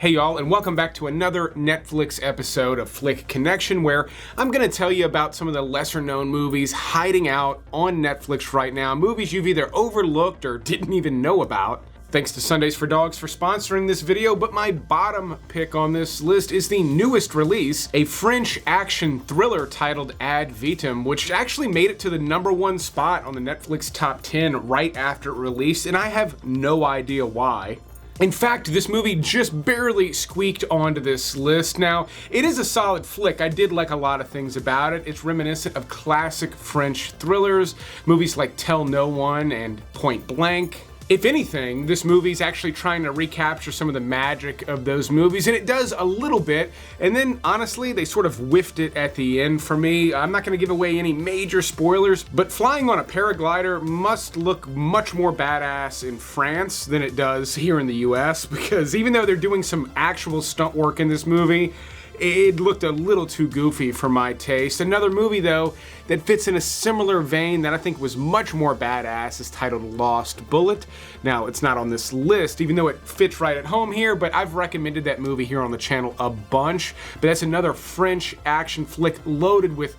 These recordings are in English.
Hey y'all, and welcome back to another Netflix episode of Flick Connection, where I'm going to tell you about some of the lesser known movies hiding out on Netflix right now, movies you've either overlooked or didn't even know about. Thanks to Sundays for Dogs for sponsoring this video, but my bottom pick on this list is the newest release, a French action thriller titled D.V.D, which actually made it to the #1 spot on the Netflix top 10 right after it released, and I have no idea why. In fact, this movie just barely squeaked onto this list. Now, it is a solid flick. I did like a lot of things about it. It's reminiscent of classic French thrillers, movies like Tell No One and Point Blank. If anything, this movie's actually trying to recapture some of the magic of those movies, and it does a little bit, and then honestly, they sort of whiffed it at the end for me. I'm not going to give away any major spoilers, but flying on a paraglider must look much more badass in France than it does here in the US, because even though they're doing some actual stunt work in this movie, it looked a little too goofy for my taste. Another movie, though, that fits in a similar vein that I think was much more badass is titled Lost Bullet. Now, it's not on this list, even though it fits right at home here, but I've recommended that movie here on the channel a bunch. But that's another French action flick loaded with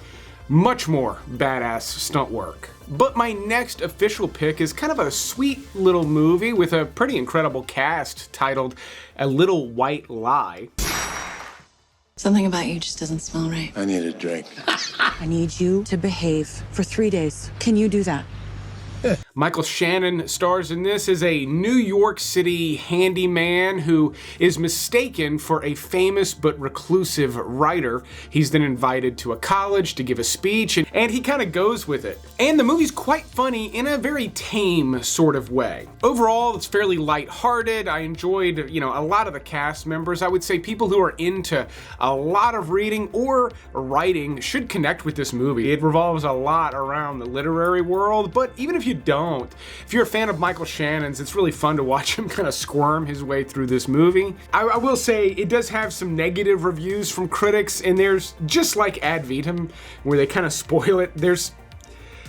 much more badass stunt work. But my next official pick is kind of a sweet little movie with a pretty incredible cast titled A Little White Lie. Something about you just doesn't smell right. I need a drink. I need you to behave for 3 days. Can you do that? Michael Shannon stars in this as a New York City handyman who is mistaken for a famous but reclusive writer. He's then invited to a college to give a speech, and he kind of goes with it. And the movie's quite funny in a very tame sort of way. Overall, it's fairly lighthearted. I enjoyed, a lot of the cast members. I would say people who are into a lot of reading or writing should connect with this movie. It revolves a lot around the literary world, but even if you don't, if you're a fan of Michael Shannon's, it's really fun to watch him kind of squirm his way through this movie. I will say it does have some negative reviews from critics, and there's, just like D.V.D, where they kind of spoil it, there's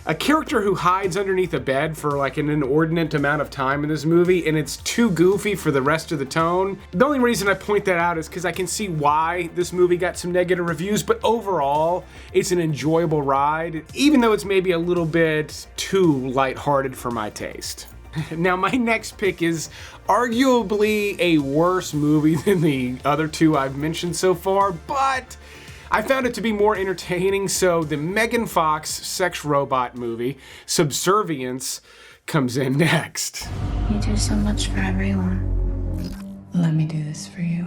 a character who hides underneath a bed for like an inordinate amount of time in this movie, and it's too goofy for the rest of the tone. The only reason I point that out is because I can see why this movie got some negative reviews, but overall, it's an enjoyable ride, even though it's maybe a little bit too lighthearted for my taste. Now, my next pick is arguably a worse movie than the other two I've mentioned so far, but I found it to be more entertaining, so the Megan Fox sex robot movie, Subservience, comes in next. You do so much for everyone. Let me do this for you.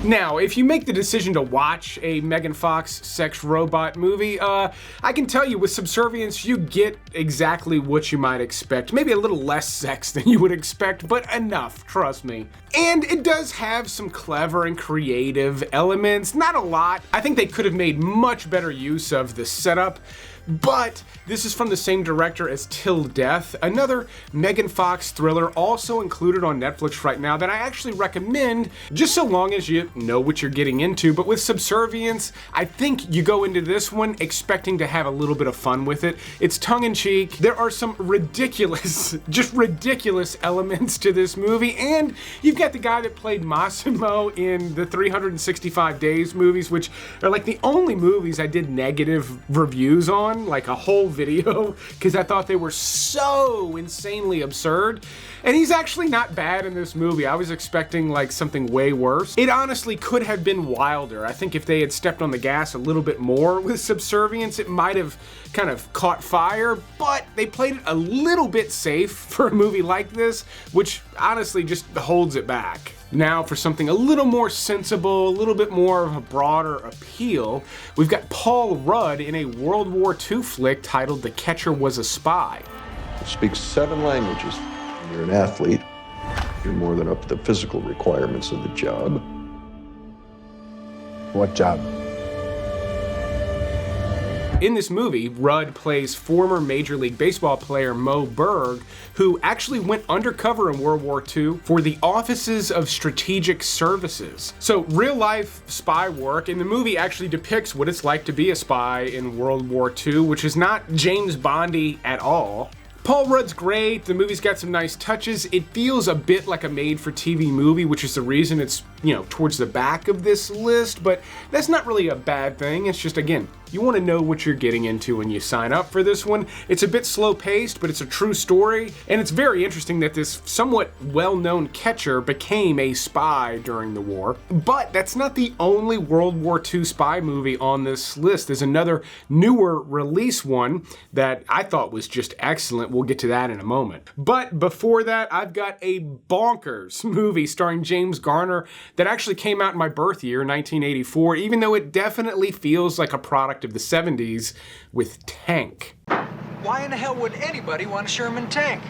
Now, if you make the decision to watch a Megan Fox sex robot movie, I can tell you with Subservience, you get exactly what you might expect. Maybe a little less sex than you would expect, but enough, trust me. And it does have some clever and creative elements, not a lot. I think they could have made much better use of the setup. But this is from the same director as Till Death, another Megan Fox thriller also included on Netflix right now that I actually recommend, just so long as you know what you're getting into. But with Subservience, I think you go into this one expecting to have a little bit of fun with it. It's tongue-in-cheek. There are some ridiculous, just ridiculous elements to this movie, and you've got the guy that played Massimo in the 365 Days movies, which are like the only movies I did negative reviews on, like a whole video, because I thought they were so insanely absurd. And he's actually not bad in this movie. I was expecting like something way worse. It honestly could have been wilder. I think if they had stepped on the gas a little bit more with Subservience, it might have kind of caught fire, but they played it a little bit safe for a movie like this, which honestly just holds it back. Now for something a little more sensible, a little bit more of a broader appeal, we've got Paul Rudd in a World War II flick titled The Catcher Was a Spy. Speaks 7 languages. You're an athlete. You're more than up to the physical requirements of the job. What job? In this movie, Rudd plays former Major League Baseball player Mo Berg, who actually went undercover in World War II for the Offices of Strategic Services. So real-life spy work, and the movie actually depicts what it's like to be a spy in World War II, which is not James Bondy at all. Paul Rudd's great, the movie's got some nice touches. It feels a bit like a made-for-TV movie, which is the reason it's, towards the back of this list, but that's not really a bad thing. It's just, again, you want to know what you're getting into when you sign up for this one. It's a bit slow-paced, but it's a true story, and it's very interesting that this somewhat well-known catcher became a spy during the war. But that's not the only World War II spy movie on this list. There's another newer release one that I thought was just excellent. We'll get to that in a moment. But before that, I've got a bonkers movie starring James Garner that actually came out in my birth year, 1984, even though it definitely feels like a product of the 70s with Tank. Why in the hell would anybody want a Sherman tank?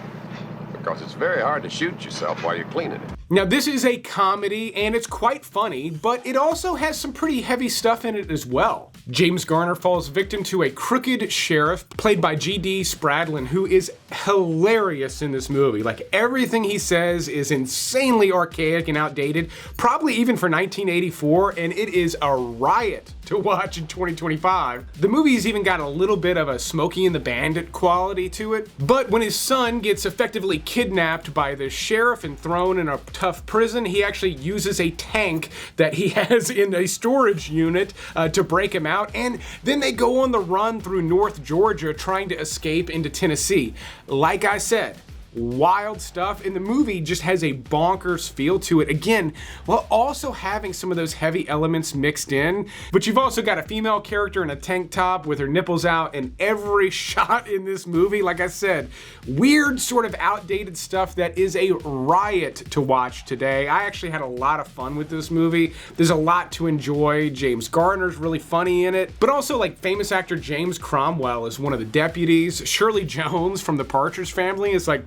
Because it's very hard to shoot yourself while you're cleaning it. Now, this is a comedy, and it's quite funny, but it also has some pretty heavy stuff in it as well. James Garner falls victim to a crooked sheriff, played by G.D. Spradlin, who is hilarious in this movie. Like, everything he says is insanely archaic and outdated, probably even for 1984, and it is a riot to watch in 2025. The movie's even got a little bit of a Smokey and the Bandit quality to it, but when his son gets effectively kidnapped by the sheriff and thrown in a tough prison, he actually uses a tank that he has in a storage unit to break him out, and then they go on the run through North Georgia trying to escape into Tennessee. Like I said, wild stuff, and the movie just has a bonkers feel to it, again, while also having some of those heavy elements mixed in. But you've also got a female character in a tank top with her nipples out in every shot in this movie. Like I said, weird sort of outdated stuff that is a riot to watch today. I actually had a lot of fun with this movie. There's a lot to enjoy. James Garner's really funny in it, but also like famous actor James Cromwell is one of the deputies. Shirley Jones from the Partridge Family is like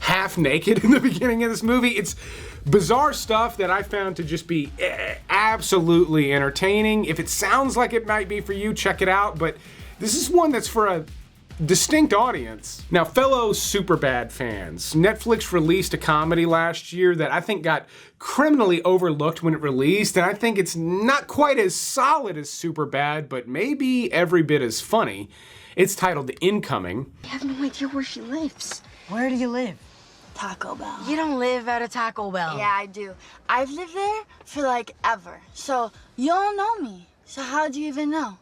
half naked in the beginning of this movie. It's bizarre stuff that I found to just be absolutely entertaining. If it sounds like it might be for you, check it out, but this is one that's for a distinct audience. Now, fellow Superbad fans, Netflix released a comedy last year that I think got criminally overlooked when it released, and I think it's not quite as solid as Superbad, but maybe every bit as funny. It's titled The Incoming. I have no idea where she lives. Where do you live? Taco Bell. You don't live at a Taco Bell. Yeah, I do. I've lived there for like ever. So you don't know me. So how do you even know?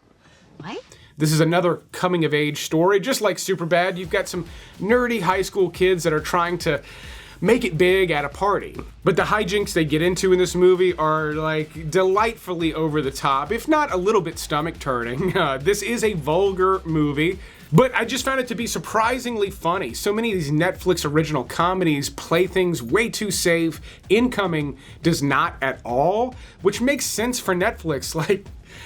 What? This is another coming-of-age story. Just like Superbad, you've got some nerdy high school kids that are trying to make it big at a party. But the hijinks they get into in this movie are like delightfully over the top, if not a little bit stomach-turning. This is a vulgar movie, but I just found it to be surprisingly funny. So many of these Netflix original comedies play things way too safe. Incoming does not at all, which makes sense for Netflix. Like,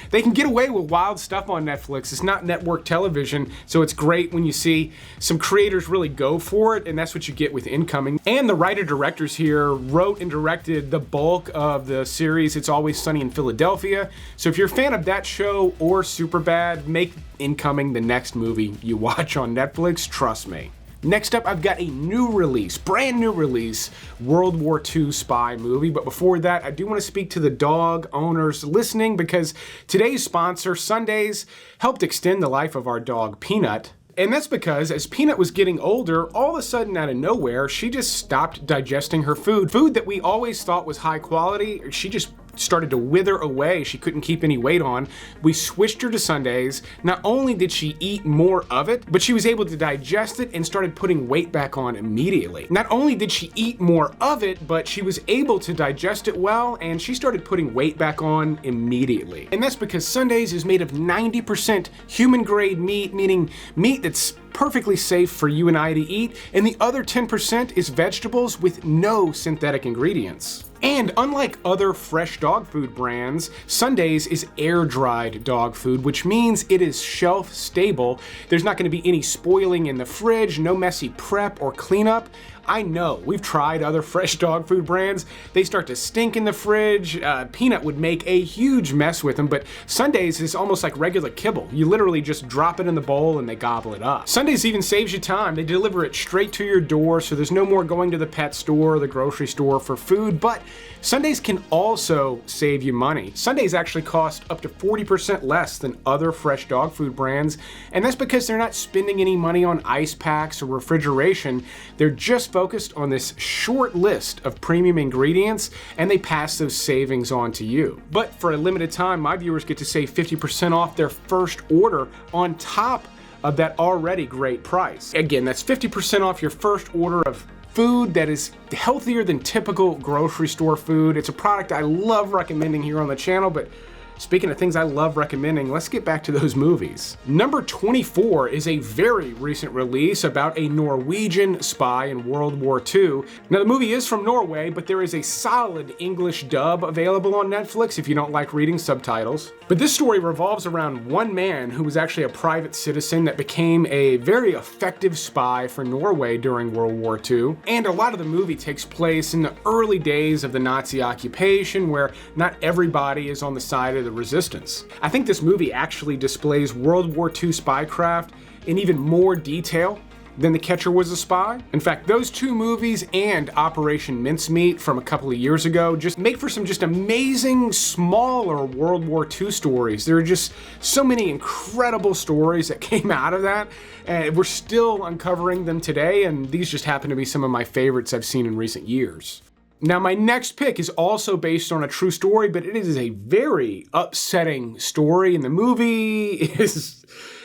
they can get away with wild stuff on Netflix. It's not network television, so it's great when you see some creators really go for it, and that's what you get with Incoming. And the writer-directors here wrote and directed the bulk of the series It's Always Sunny in Philadelphia. So if you're a fan of that show or Superbad, make Incoming the next movie you watch on Netflix, trust me. Next up, I've got a new release, brand new release, World War II spy movie. But before that, I do want to speak to the dog owners listening, because today's sponsor, Sundays, helped extend the life of our dog, Peanut. And that's because as Peanut was getting older, all of a sudden out of nowhere, she just stopped digesting her food. Food that we always thought was high quality, she just started to wither away. She couldn't keep any weight on. We switched her to Sundays. Not only did she eat more of it, but she was able to digest it and started putting weight back on immediately. Not only did she eat more of it, but she was able to digest it well, and she started putting weight back on immediately. And that's because Sundays is made of 90% human grade meat, meaning meat that's perfectly safe for you and I to eat, and the other 10% is vegetables with no synthetic ingredients. And unlike other fresh dog food brands, Sundays is air-dried dog food, which means it is shelf-stable. There's not going to be any spoiling in the fridge, no messy prep or cleanup. I know, we've tried other fresh dog food brands. They start to stink in the fridge. Peanut would make a huge mess with them, but Sundays is almost like regular kibble. You literally just drop it in the bowl and they gobble it up. Sundays even saves you time. They deliver it straight to your door, so there's no more going to the pet store or the grocery store for food, but Sundays can also save you money. Sundays actually cost up to 40% less than other fresh dog food brands, and that's because they're not spending any money on ice packs or refrigeration. They're just focused on this short list of premium ingredients, and they pass those savings on to you. But for a limited time, my viewers get to save 50% off their first order on top of that already great price. Again, that's 50% off your first order of food that is healthier than typical grocery store food. It's a product I love recommending here on the channel, but speaking of things I love recommending, let's get back to those movies. Number 24 is a very recent release about a Norwegian spy in World War II. Now the movie is from Norway, but there is a solid English dub available on Netflix if you don't like reading subtitles. But this story revolves around one man who was actually a private citizen that became a very effective spy for Norway during World War II. And a lot of the movie takes place in the early days of the Nazi occupation, where not everybody is on the side of the resistance. I think this movie actually displays World War II spycraft in even more detail than The Catcher Was a Spy. In fact, those two movies and Operation Mincemeat from a couple of years ago just make for some just amazing smaller World War II stories. There are just so many incredible stories that came out of that, and we're still uncovering them today, and these just happen to be some of my favorites I've seen in recent years. Now, my next pick is also based on a true story, but it is a very upsetting story, and the movie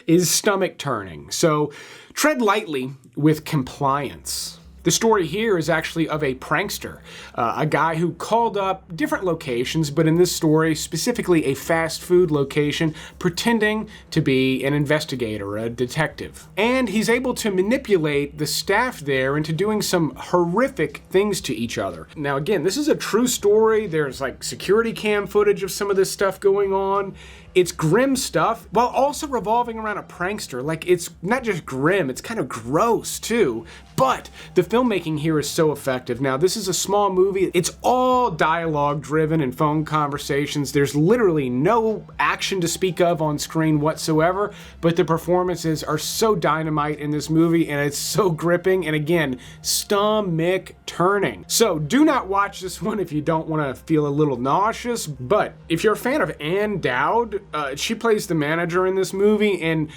is stomach-turning. So tread lightly with Compliance. The story here is actually of a prankster, a guy who called up different locations, but in this story, specifically a fast food location, pretending to be an investigator, a detective. And he's able to manipulate the staff there into doing some horrific things to each other. Now again, this is a true story. There's like security cam footage of some of this stuff going on. It's grim stuff, while also revolving around a prankster. Like, it's not just grim, it's kind of gross too. But the filmmaking here is so effective. Now, this is a small movie. It's all dialogue driven and phone conversations. There's literally no action to speak of on screen whatsoever, but the performances are so dynamite in this movie, and it's so gripping, and again, stomach turning. So do not watch this one if you don't want to feel a little nauseous, but if you're a fan of Ann Dowd, she plays the manager in this movie, and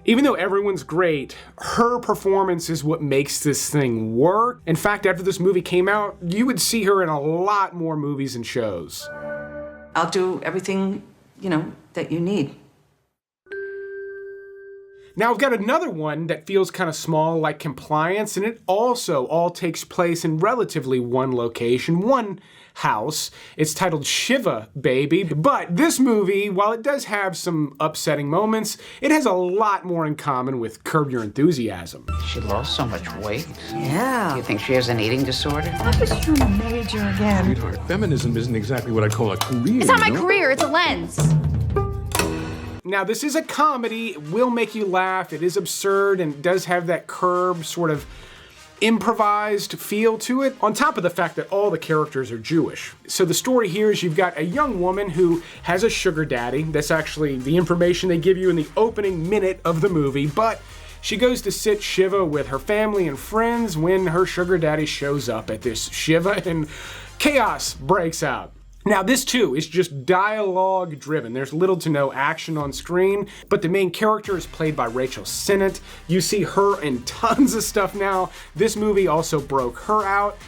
even though everyone's great, her performance is what makes this thing work. In fact, after this movie came out, you would see her in a lot more movies and shows. I'll do everything, that you need. Now, I've got another one that feels kind of small, like Compliance, and it also all takes place in relatively one location, one house. It's titled Shiva, Baby. But this movie, while it does have some upsetting moments, it has a lot more in common with Curb Your Enthusiasm. She lost so much weight. Yeah. You think she has an eating disorder? I was trying to major again. Sweetheart, feminism isn't exactly what I call a career. It's not my career, it's a lens. Now, this is a comedy. It will make you laugh. It is absurd and does have that Curb sort of improvised feel to it, on top of the fact that all the characters are Jewish. So the story here is you've got a young woman who has a sugar daddy. That's actually the information they give you in the opening minute of the movie, but she goes to sit Shiva with her family and friends when her sugar daddy shows up at this Shiva, and chaos breaks out. Now, this too is just dialogue driven. There's little to no action on screen, but the main character is played by Rachel Sennett. You see her in tons of stuff now. This movie also broke her out.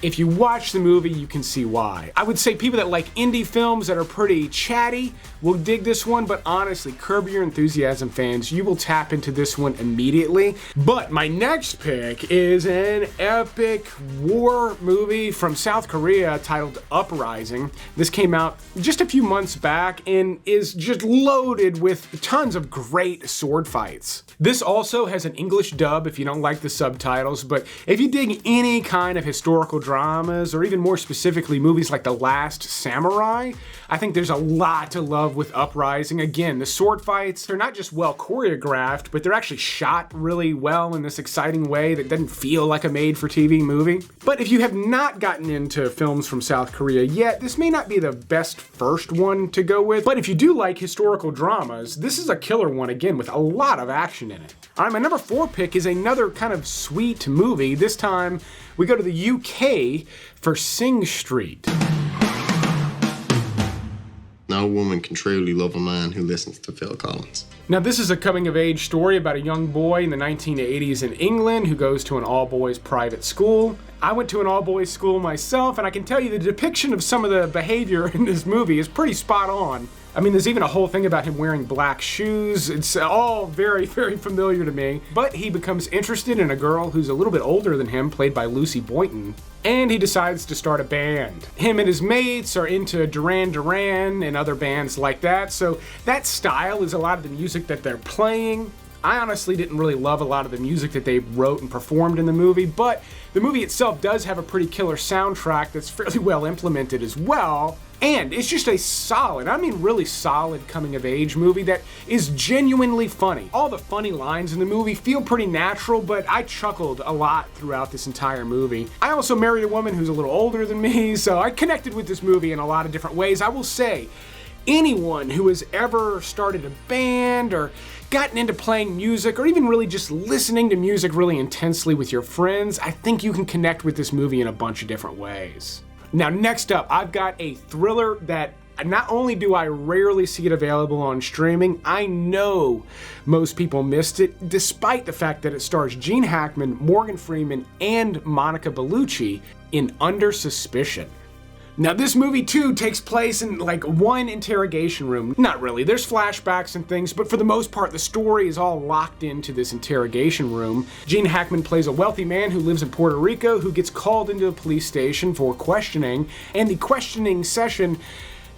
If you watch the movie, you can see why. I would say people that like indie films that are pretty chatty will dig this one, but honestly, Curb Your Enthusiasm fans, you will tap into this one immediately. But my next pick is an epic war movie from South Korea titled Uprising. This came out just a few months back and is just loaded with tons of great sword fights. This also has an English dub if you don't like the subtitles, but if you dig any kind of historical dramas, or even more specifically movies like The Last Samurai, I think there's a lot to love with Uprising. Again, the sword fights, they're not just well choreographed, but they're actually shot really well in this exciting way that doesn't feel like a made-for-TV movie. But if you have not gotten into films from South Korea yet, this may not be the best first one to go with, but if you do like historical dramas, this is a killer one, again, with a lot of action in it. All right, my number 4 pick is another kind of sweet movie. This time, we go to the UK for Sing Street. No woman can truly love a man who listens to Phil Collins. Now, this is a coming-of-age story about a young boy in the 1980s in England who goes to an all-boys private school. I went to an all-boys school myself, and I can tell you the depiction of some of the behavior in this movie is pretty spot on. I mean, there's even a whole thing about him wearing black shoes. It's all very, very familiar to me. But he becomes interested in a girl who's a little bit older than him, played by Lucy Boynton, and he decides to start a band. Him and his mates are into Duran Duran and other bands like that, so that style is a lot of the music that they're playing. I honestly didn't really love a lot of the music that they wrote and performed in the movie, but the movie itself does have a pretty killer soundtrack that's fairly well implemented as well. And it's just a solid, I mean really solid coming-of-age movie that is genuinely funny. All the funny lines in the movie feel pretty natural, but I chuckled a lot throughout this entire movie. I also married a woman who's a little older than me, so I connected with this movie in a lot of different ways. I will say, anyone who has ever started a band or gotten into playing music or even really just listening to music really intensely with your friends, I think you can connect with this movie in a bunch of different ways. Now, next up, I've got a thriller that not only do I rarely see it available on streaming, I know most people missed it, despite the fact that it stars Gene Hackman, Morgan Freeman, and Monica Bellucci in Under Suspicion. Now, this movie, too, takes place in, like, one interrogation room. Not really, there's flashbacks and things, but for the most part, the story is all locked into this interrogation room. Gene Hackman plays a wealthy man who lives in Puerto Rico who gets called into a police station for questioning, and the questioning session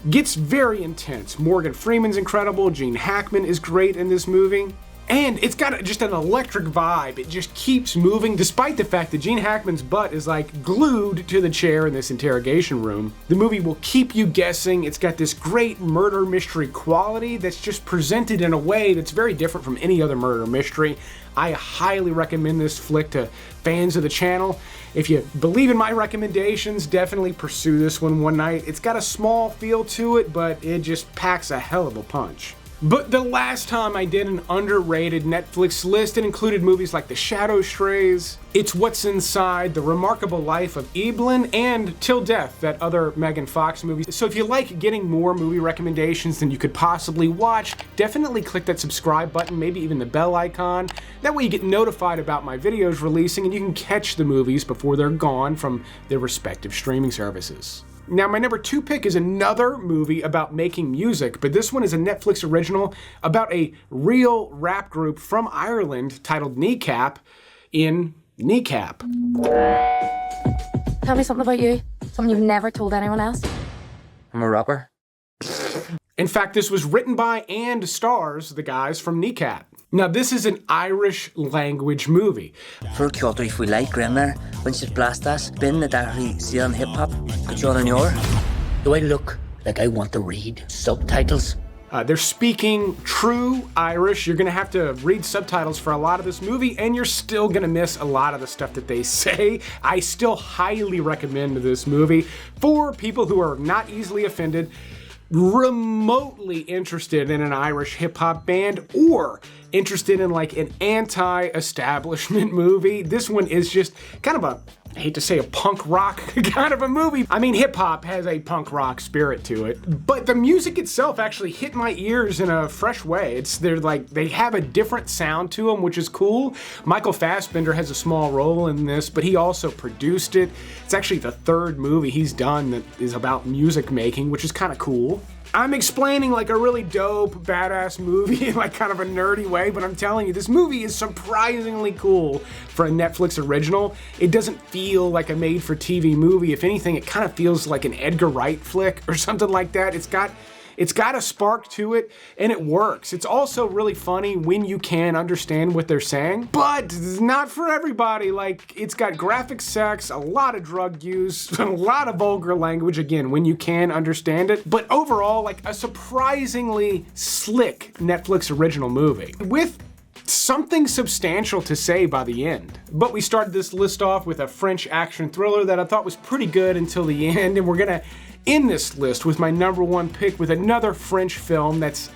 gets very intense. Morgan Freeman's incredible, Gene Hackman is great in this movie. And it's got just an electric vibe. It just keeps moving, despite the fact that Gene Hackman's butt is like glued to the chair in this interrogation room. The movie will keep you guessing. It's got this great murder mystery quality that's just presented in a way that's very different from any other murder mystery. I highly recommend this flick to fans of the channel. If you believe in my recommendations, definitely pursue this one night. It's got a small feel to it, but it just packs a hell of a punch. But the last time I did an underrated Netflix list, it included movies like The Shadow Strays, It's What's Inside, The Remarkable Life of Evelyn, and Till Death, that other Megan Fox movie. So if you like getting more movie recommendations than you could possibly watch, definitely click that subscribe button, maybe even the bell icon. That way you get notified about my videos releasing and you can catch the movies before they're gone from their respective streaming services. Now, my number 2 pick is another movie about making music, but this one is a Netflix original about a real rap group from Ireland titled KNEECAP in KNEECAP. Tell me something about you. Something you've never told anyone else. I'm a rapper. In fact, this was written by and stars the guys from KNEECAP. Now, this is an Irish language movie. For Kyoto, if we like grammar, when she's blast us, Ben that actually see on hip hop, could you on your? Do I look like I want to read subtitles? They're speaking true Irish. You're gonna have to read subtitles for a lot of this movie, and you're still gonna miss a lot of the stuff that they say. I still highly recommend this movie for people who are not easily offended, remotely interested in an Irish hip-hop band, or interested in like an anti-establishment movie. This one is just kind of a, I hate to say, a punk rock kind of a movie. I mean, hip-hop has a punk rock spirit to it, but the music itself actually hit my ears in a fresh way. They have a different sound to them, which is cool. Michael Fassbender has a small role in this, but he also produced it. It's actually the 3rd movie he's done that is about music making, which is kind of cool. I'm explaining like a really dope, badass movie in like kind of a nerdy way, but I'm telling you, this movie is surprisingly cool for a Netflix original. It doesn't feel like a made-for-TV movie. If anything, it kind of feels like an Edgar Wright flick or something like that. It's It's got a spark to it, and it works. It's also really funny when you can understand what they're saying, but it's not for everybody. Like, it's got graphic sex, a lot of drug use, a lot of vulgar language, again, when you can understand it. But overall, like, a surprisingly slick Netflix original movie with something substantial to say by the end. But we started this list off with a French action thriller that I thought was pretty good until the end, and we're gonna end this list with my number one pick with another French film that's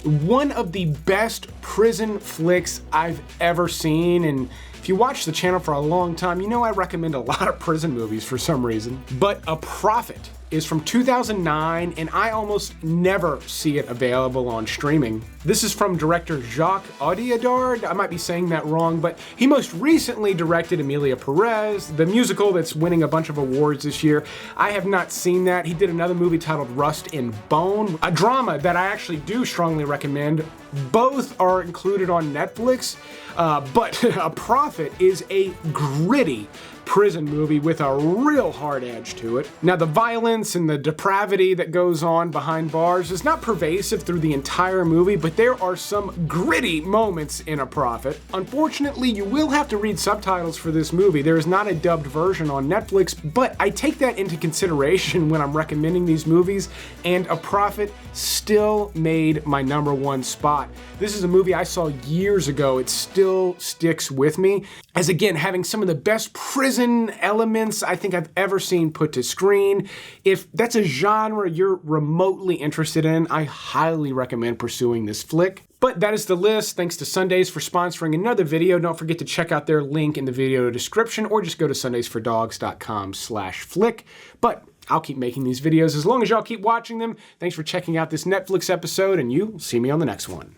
one of the best prison flicks I've ever seen. And if you watch the channel for a long time, you know I recommend a lot of prison movies for some reason. But A Prophet is from 2009, and I almost never see it available on streaming. This is from director Jacques Audiardard. I might be saying that wrong, but he most recently directed Emilia Perez, the musical that's winning a bunch of awards this year. I have not seen that. He did another movie titled Rust and Bone, a drama that I actually do strongly recommend. Both are included on Netflix, but A Prophet is a gritty prison movie with a real hard edge to it. Now, the violence and the depravity that goes on behind bars is not pervasive through the entire movie, but there are some gritty moments in A Prophet. Unfortunately, you will have to read subtitles for this movie. There is not a dubbed version on Netflix, but I take that into consideration when I'm recommending these movies, and A Prophet still made my number one spot. This is a movie I saw years ago. It still sticks with me, as again, having some of the best prison elements I think I've ever seen put to screen. If that's a genre you're remotely interested in, I highly recommend pursuing this flick. But that is the list. Thanks to Sundays for sponsoring another video. Don't forget to check out their link in the video description, or just go to sundaysfordogs.com/flick. But I'll keep making these videos as long as y'all keep watching them. Thanks for checking out this Netflix episode, and you'll see me on the next one.